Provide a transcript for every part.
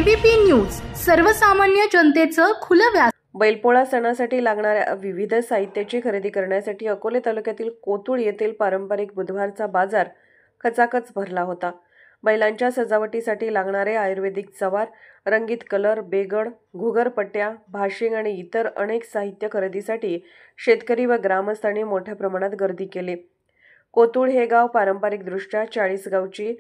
ABP news सर्वसामान्य जनतेचं खुलं व्यास। बैलपोळा सणासाठी लागणाऱ्या विविध साहित्याची खरेदी करण्यासाठी अकोले तालुक्यातील कोतुळ येथील पारंपरिक बुधवारचा बाजार खचाखच भरला होता। बैलांच्या सजावटीसाठी लागणारे आयुर्वेदिक चवार, रंगीत कलर, बेगड, घुगरपट्ट्या, भाशिंग आणि इतर अनेक साहित्य खरेदीसाठी शेतकरी व ग्रामस्थांनी मोठ्या प्रमाणात गर्दी केली। कोतुळ हे गाव पारंपरिकदृष्ट्या 40 गावची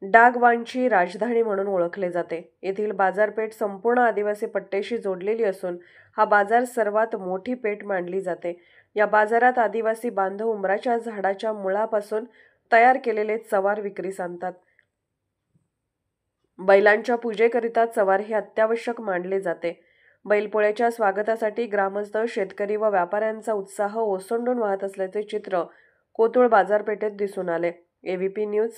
डागवांची राजधानी म्हणून ओळखले जाते। येथील बाजारपेठ संपूर्ण आदिवासी पट्ट्याशी जोडलेली असून हा बाजार सर्वात मोठी पेठ मानली जाते। या बाजारात आदिवासी बांधव उंबराच्या झाडाच्या मुळापासून तयार केलेले चवार विक्रीस आणतात। बैलांच्या पूजेकरिता चवार हे अत्यावश्यक मानले जाते। बैलपोळ्याच्या स्वागतासाठी ग्रामस्थ, शेतकरी व व्यापाऱ्यांचा उत्साह ओसंडून वाहत असल्याचे चित्र कोतुळ बाजारपेठेत दिसून आले। एबीपी न्यूज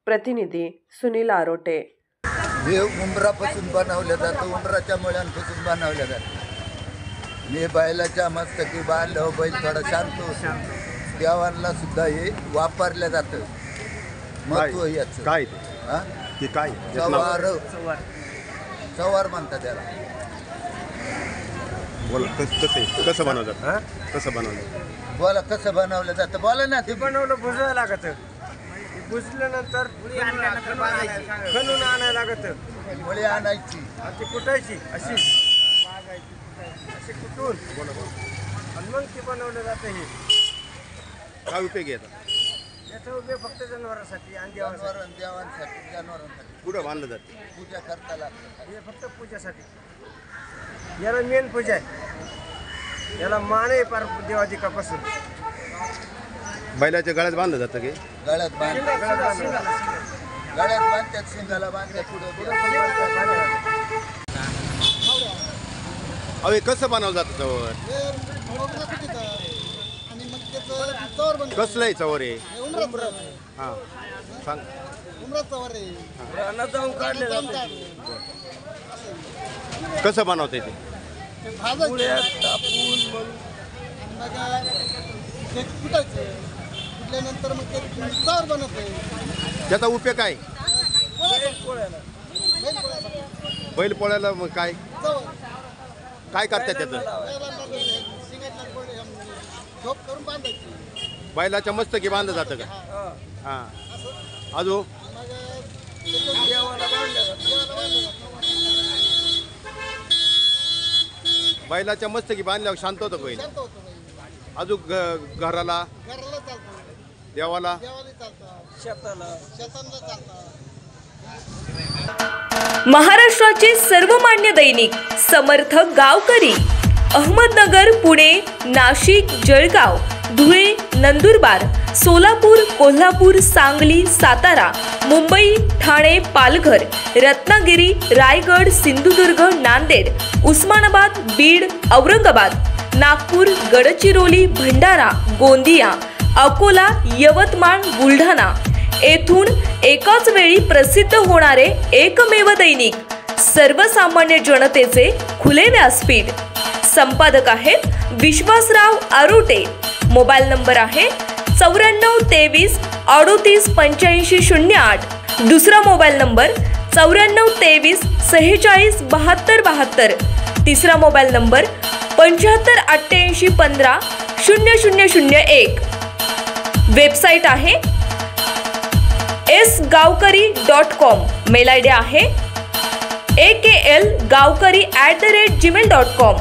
प्रतिनिधी सुनील आरोटे। हे उंबरापासून बनवलं जातं, उंबराच्या मुळ्यांपासून बनवलं जातं। मी बैलाच्या मस्तकी बांधलं, बैल थोडा शांत होतो, देवांना सुद्धा हे वापरलं जातं। महत्व याचं काय की काय चवार चवार म्हणतात त्याला। बोला कसं बनवतात, कसं बनवलं बोला कसं बनवलं जातं, बोला ना। ते बनवलं भुजायला लागतं, भुजल्यानंतर खणून आणायला लागतं, मुळे आणायची ती कुटायची अशी कुटून आणि मग ती बनवलं जातं। हे काय उपयोग येतात याचा उपयोग फक्त जनावरांसाठी आणि देवांसाठी जनावरांसाठी कुठं बांधलं जाते, पूजा करता लागतं। हे फक्त पूजेसाठी, याला मेन पूजा आहे, याला मान आहे पार देवाधिकापासून। बैलाच्या गळ्यात बांधलं जातं की गळ्यात बांधतात, शिंगाला बांधतात, पुढे अवे कसं बनवलं जातं चवर, कसलं आहे चवर आहे? हां सांग। जाऊन काढले कसं बनवते ते? कुठल्यानंतर मग ते चवर बनवते। त्याचा उपयोग काय? बैल पोळ्याला मग काय काय करतात त्याचं? झोप करून बांधायची, बैलाच्या मस्तकी बांधलं जातं का? हां अजून बैलाच्या मस्तकी बांधल्यावर शांत होतं बैल। अजून घराला चालतं, देवाला चालतं, शेताला चालतं। महाराष्ट्राचे सर्वमान्य दैनिक समर्थ गावकरी अहमदनगर, पुणे, नाशिक, जळगाव, धुळे, नंदुरबार, सोलापूर, कोल्हापूर, सांगली, सातारा, मुंबई, ठाणे, पालघर, रत्नागिरी, रायगड, सिंधुदुर्ग, नांदेड, उस्मानाबाद, बीड, औरंगाबाद, नागपूर, गडचिरोली, भंडारा, गोंदिया, अकोला, यवतमाळ, बुलढाणा येथून एकाच वेळी प्रसिद्ध होणारे एकमेव दैनिक सर्वसामान्य जनतेचे खुले व्यासपीठ। संपादक आहेत विश्वासराव आरोटे। मोबाईल नंबर आहे 94 23 38 85 08। दुसरा मोबाईल नंबर 94 23 46 72 72। तिसरा मोबाईल नंबर 75 88 15 0001। वेबसाईट आहे sgavkari.com। मेल आयडी आहे aklgavkari@gmail.com।